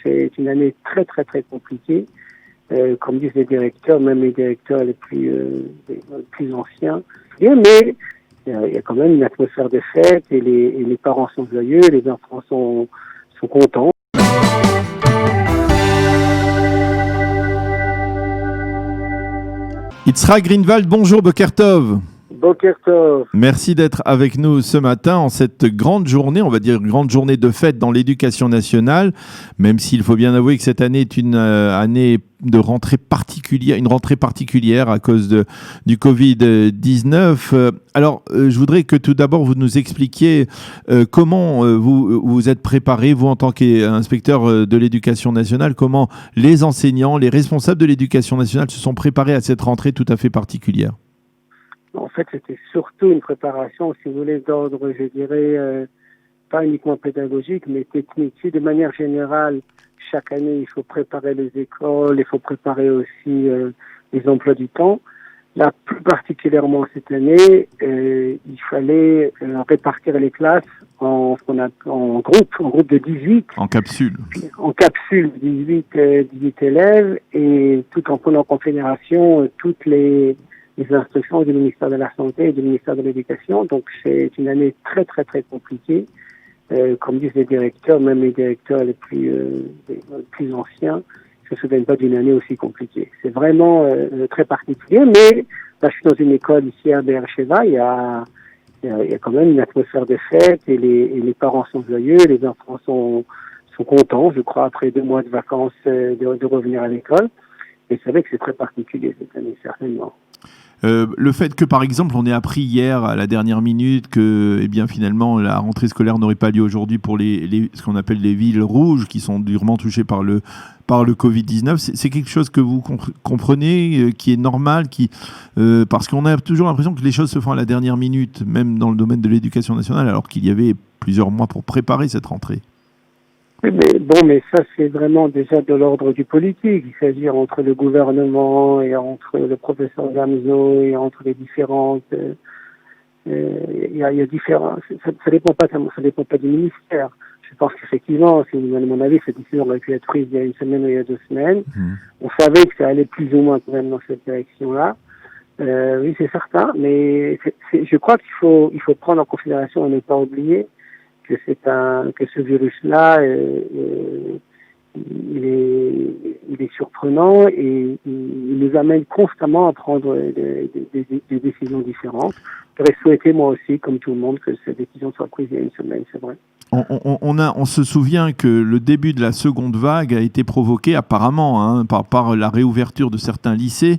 C'est une année très très très compliquée. Comme disent les directeurs, même les directeurs les plus anciens. Mais il y a quand même une atmosphère de fête et les parents sont joyeux, les enfants sont contents. Yitzhak Greenwald, bonjour Boker Tov. Boker Tov. Merci d'être avec nous ce matin en cette grande journée, on va dire grande journée de fête dans l'éducation nationale, même s'il faut bien avouer que cette année est une année de rentrée particulière, une rentrée particulière à cause du Covid-19. Alors, je voudrais que tout d'abord vous nous expliquiez comment vous êtes préparé, vous en tant qu'inspecteur de l'éducation nationale, comment les enseignants, les responsables de l'éducation nationale se sont préparés à cette rentrée tout à fait particulière. En fait, c'était surtout une préparation, si vous voulez, d'ordre, je dirais, pas uniquement pédagogique, mais technique. Si de manière générale, chaque année, il faut préparer les écoles, il faut préparer aussi les emplois du temps. Là, plus particulièrement cette année, il fallait répartir les classes en groupe de 18. En capsule. En capsule, 18 élèves, et tout en prenant en considération toutes les instructions du ministère de la Santé et du ministère de l'Éducation. Donc, c'est une année très, très, très compliquée. Comme disent les directeurs, même les directeurs les plus anciens, ne se souviennent pas d'une année aussi compliquée. C'est vraiment très particulier, mais là, je suis dans une école ici à Be'er-Sheva, il y a quand même une atmosphère de fête et les parents sont joyeux, les enfants sont contents, je crois, après 2 mois de vacances, de revenir à l'école. Et c'est vrai que c'est très particulier cette année, certainement. Le fait que, par exemple, on ait appris hier à la dernière minute que, finalement, la rentrée scolaire n'aurait pas lieu aujourd'hui pour ce qu'on appelle les villes rouges, qui sont durement touchées par le Covid-19, c'est quelque chose que vous comprenez, qui est normal, parce qu'on a toujours l'impression que les choses se font à la dernière minute, même dans le domaine de l'éducation nationale, alors qu'il y avait plusieurs mois pour préparer cette rentrée. Mais ça, c'est vraiment déjà de l'ordre du politique. Il s'agit entre le gouvernement et entre le professeur Gamzo et entre les différentes. Il y a différents. Ça dépend pas du ministère. Je pense qu'effectivement, si vous demandez mon avis, cette décision aurait pu être prise il y a 1 semaine ou il y a 2 semaines. On savait que ça allait plus ou moins quand même dans cette direction-là. Oui, c'est certain. Mais je crois qu'il faut prendre en considération et ne pas oublier que ce virus-là, il est surprenant et il nous amène constamment à prendre des décisions différentes. J'aurais souhaité moi aussi, comme tout le monde, que cette décision soit prise il y a 1 semaine, c'est vrai. On se souvient que le début de la seconde vague a été provoqué apparemment par la réouverture de certains lycées.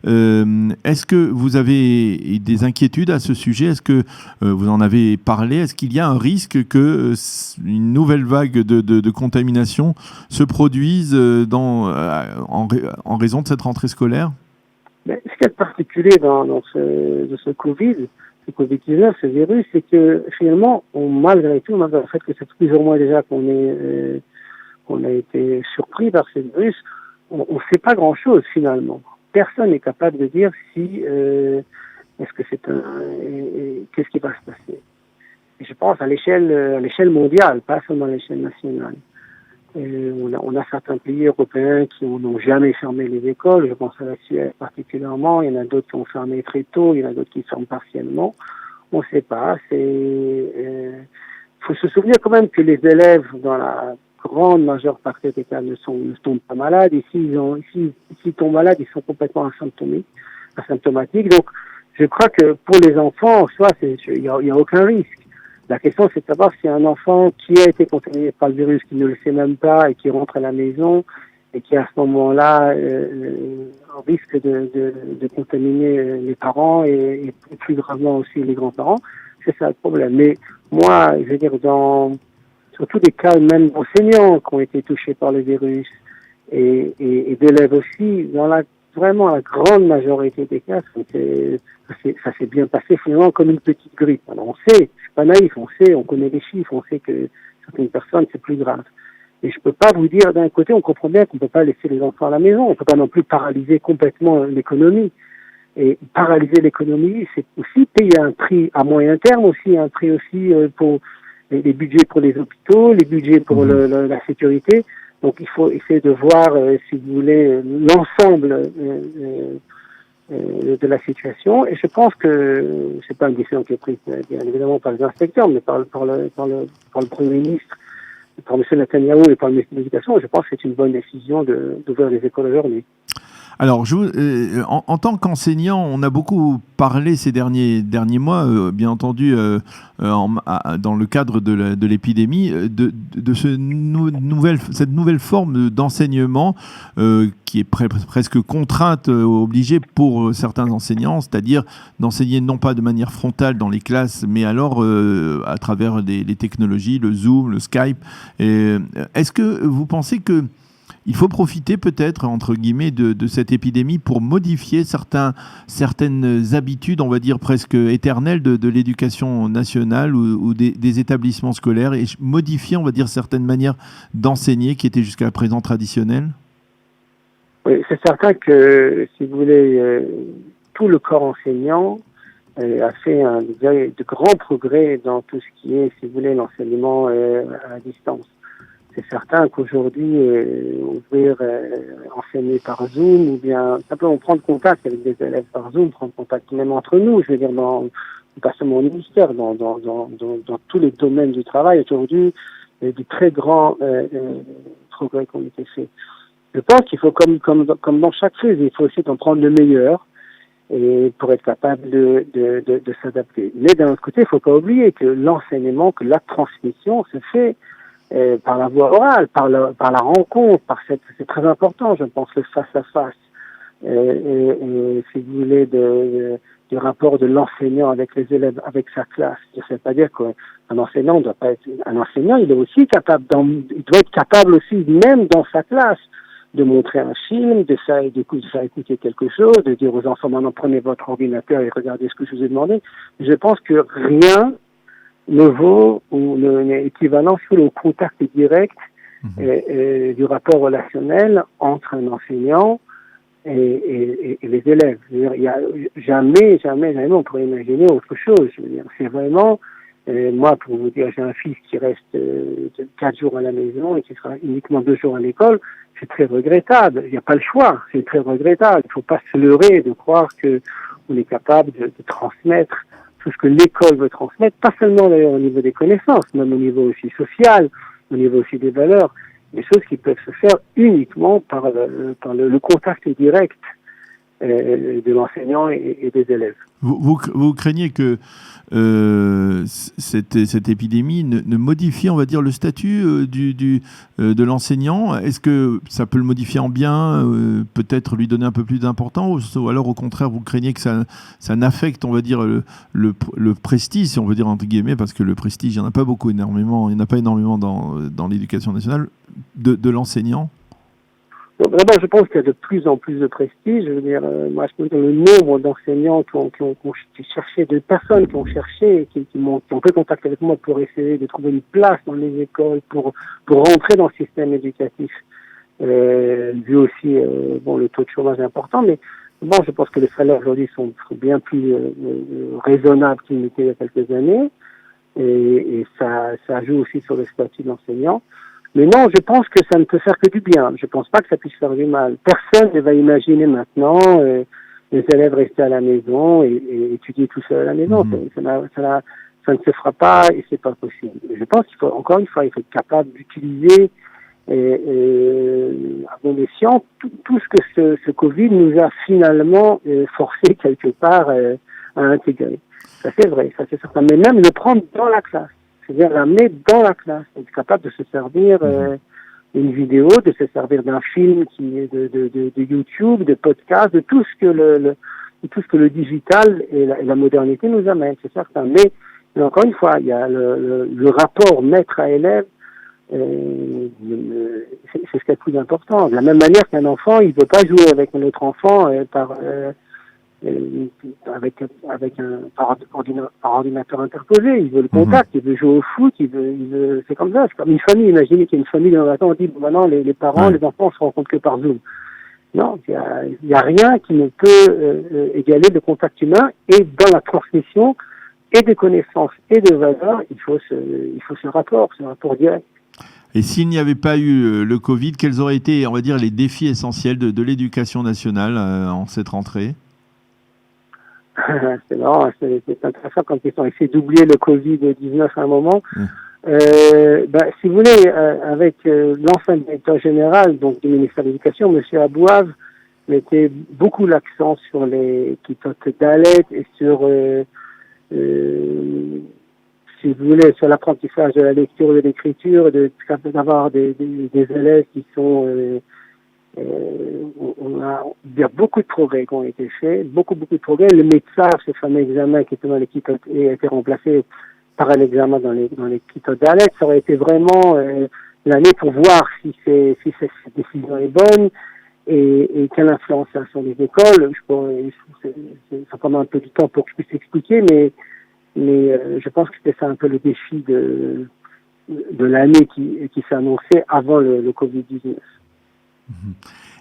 Est-ce que vous avez des inquiétudes à ce sujet? Est-ce que vous en avez parlé? Est-ce qu'il y a un risque qu'une nouvelle vague de contamination se produise en raison de cette rentrée scolaire? Ce qui est particulier de ce Covid-19, ce virus, c'est que finalement, malgré le fait que c'est plusieurs mois déjà qu'on a été surpris par ce virus, on ne sait pas grand-chose finalement. Personne n'est capable de dire si qu'est-ce qui va se passer. Et je pense à l'échelle mondiale, pas seulement à l'échelle nationale. On a certains pays européens qui n'ont jamais fermé les écoles. Je pense à la Suède particulièrement. Il y en a d'autres qui ont fermé très tôt. Il y en a d'autres qui ferment partiellement. On ne sait pas. Faut se souvenir quand même que les élèves, dans la grande majeure partie des cas, ne tombent pas malades. Et s'ils tombent malades, ils sont complètement asymptomatiques. Donc, je crois que pour les enfants, en soi, il y a aucun risque. La question, c'est de savoir si un enfant qui a été contaminé par le virus, qui ne le sait même pas et qui rentre à la maison et qui, à ce moment-là, risque de contaminer les parents et plus gravement aussi les grands-parents, c'est ça le problème. Mais moi, je veux dire, surtout des cas même d'enseignants qui ont été touchés par le virus et d'élèves aussi, vraiment la grande majorité des cas, ça s'est bien passé finalement comme une petite grippe. Alors on sait, je suis pas naïf, on connaît les chiffres, on sait que certaines personnes c'est plus grave. Et je peux pas vous dire, d'un côté, on comprend bien qu'on peut pas laisser les enfants à la maison, on peut pas non plus paralyser complètement l'économie. Et paralyser l'économie, c'est aussi payer un prix à moyen terme aussi, un prix aussi pour les budgets pour les hôpitaux, les budgets pour la sécurité. Donc il faut essayer de voir, si vous voulez, l'ensemble de la situation. Et je pense que c'est pas une décision qui est prise, bien évidemment, par les inspecteurs, mais par le Premier ministre, par M. Netanyahou et par le ministre de l'Éducation. Je pense que c'est une bonne décision d'ouvrir les écoles aujourd'hui. Alors, en tant qu'enseignant, on a beaucoup parlé ces derniers mois, bien entendu, dans le cadre de l'épidémie, de cette nouvelle forme d'enseignement qui est presque contrainte, obligée pour certains enseignants, c'est-à-dire d'enseigner non pas de manière frontale dans les classes, mais alors à travers les technologies, le Zoom, le Skype. Est-ce que vous pensez que il faut profiter peut-être, entre guillemets, de cette épidémie pour modifier certaines habitudes, on va dire presque éternelles de l'éducation nationale ou des établissements scolaires et modifier, on va dire, certaines manières d'enseigner qui étaient jusqu'à présent traditionnelles? Oui, c'est certain que, si vous voulez, tout le corps enseignant a fait de grands progrès dans tout ce qui est, si vous voulez, l'enseignement à distance. C'est certain qu'aujourd'hui, enseigner par Zoom ou bien simplement prendre contact avec des élèves par Zoom, prendre contact même entre nous, je veux dire, pas seulement au ministère, dans tous les domaines du travail, aujourd'hui, il y a des très grands progrès qui ont été faits. Je pense qu'il faut, comme dans chaque crise, il faut aussi en prendre le meilleur et pour être capable de s'adapter. Mais d'un autre côté, il ne faut pas oublier que l'enseignement, que la transmission se fait par la voie orale, par la rencontre, c'est très important, je pense, le face-à-face. Si vous voulez, du rapport de l'enseignant avec les élèves, avec sa classe. Je ne sais pas dire qu'un enseignant doit pas être un enseignant, il est aussi capable, il doit être capable aussi, même dans sa classe, de montrer un film, de faire écouter quelque chose, de dire aux enfants, maintenant prenez votre ordinateur et regardez ce que je vous ai demandé. Je pense que rien ne vaut ou n'est équivalent sur le contact direct du rapport relationnel entre un enseignant et les élèves. Je veux dire, il y a jamais on pourrait imaginer autre chose. Je veux dire, c'est vraiment, moi, pour vous dire, j'ai un fils qui reste 4 jours à la maison et qui sera uniquement 2 jours à l'école. C'est très regrettable. Il n'y a pas le choix. C'est très regrettable. Il ne faut pas se leurrer de croire que on est capable de transmettre tout ce que l'école veut transmettre, pas seulement d'ailleurs au niveau des connaissances, même au niveau aussi social, au niveau aussi des valeurs, des choses qui peuvent se faire uniquement par le contact direct de l'enseignant et des élèves. Vous craignez que cette épidémie ne modifie, on va dire, le statut de l'enseignant? Est-ce que ça peut le modifier en bien, peut-être lui donner un peu plus d'importance, ou alors au contraire vous craignez que ça n'affecte, on va dire, le prestige, si on veut dire entre guillemets, parce que le prestige, il n'y en a pas énormément dans l'éducation nationale, de l'enseignant? D'abord, je pense qu'il y a de plus en plus de prestige. Je veux dire, moi, je peux dire le nombre d'enseignants qui cherchaient, de personnes qui ont cherché, qui ont pris contact avec moi pour essayer de trouver une place dans les écoles, pour rentrer dans le système éducatif. Vu aussi, le taux de chômage est important, mais bon, je pense que les salaires aujourd'hui sont bien plus raisonnables qu'ils n'étaient il y a quelques années, et ça joue aussi sur le statut de l'enseignant. Mais non, je pense que ça ne peut faire que du bien. Je pense pas que ça puisse faire du mal. Personne ne va imaginer maintenant les élèves rester à la maison et étudier tout seul à la maison. Ça ne se fera pas et c'est pas possible. Je pense qu'il faut, encore une fois, il faut être capable d'utiliser à bon escient tout ce que ce Covid nous a finalement forcé quelque part à intégrer. Ça c'est vrai, ça c'est certain. Mais même le prendre dans la classe. C'est-à-dire l'amener dans la classe, être capable de se servir d'une vidéo, de se servir d'un film de YouTube, de podcast, de tout ce que le digital et la modernité nous amènent, c'est certain. Mais encore une fois, il y a le rapport maître à élève, c'est ce qui est le plus important. De la même manière qu'un enfant, il ne veut pas jouer avec un autre enfant par ordinateur interposé, il veut le contact, il veut jouer au foot, c'est comme ça, c'est comme une famille. Imaginez qu'il y a une famille dans la on dit maintenant les parents, les enfants se rencontrent que par Zoom. Non, il y a rien qui ne peut égaler le contact humain, et dans la transmission et des connaissances et des valeurs, il faut ce rapport direct. Et s'il n'y avait pas eu le Covid, quels auraient été, on va dire, les défis essentiels de l'éducation nationale en cette rentrée? C'est marrant, c'est intéressant quand ils ont essayé d'oublier le Covid-19 à un moment. Si vous voulez, avec l'ancien directeur général donc, du ministère de l'Éducation, M. Abouave, mettait beaucoup l'accent sur les kitotes d'Alet et sur, si vous voulez, sur l'apprentissage de la lecture et de l'écriture, d'avoir des élèves qui sont... il y a beaucoup de progrès qui ont été faits, beaucoup de progrès. Le médecin, ce fameux examen qui était dans les kitotes, a été remplacé par un examen dans les kitotes d'Alet. Ça aurait été vraiment l'année pour voir si cette décision est bonne et quelle influence ça a sur les écoles. Ça prend un peu du temps pour que je puisse expliquer, mais je pense que c'était ça un peu le défi de l'année qui s'est annoncé avant le Covid-19.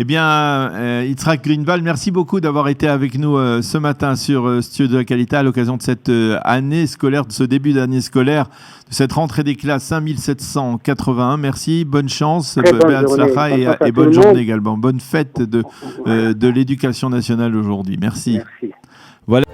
Eh bien, Yitzhak Greenwald, merci beaucoup d'avoir été avec nous ce matin sur Studio de la Qualité à l'occasion de cette année scolaire, de ce début d'année scolaire, de cette rentrée des classes 5781. Merci, bonne chance, et bonne journée également. Bonne fête de l'éducation nationale aujourd'hui. Merci. Merci. Voilà.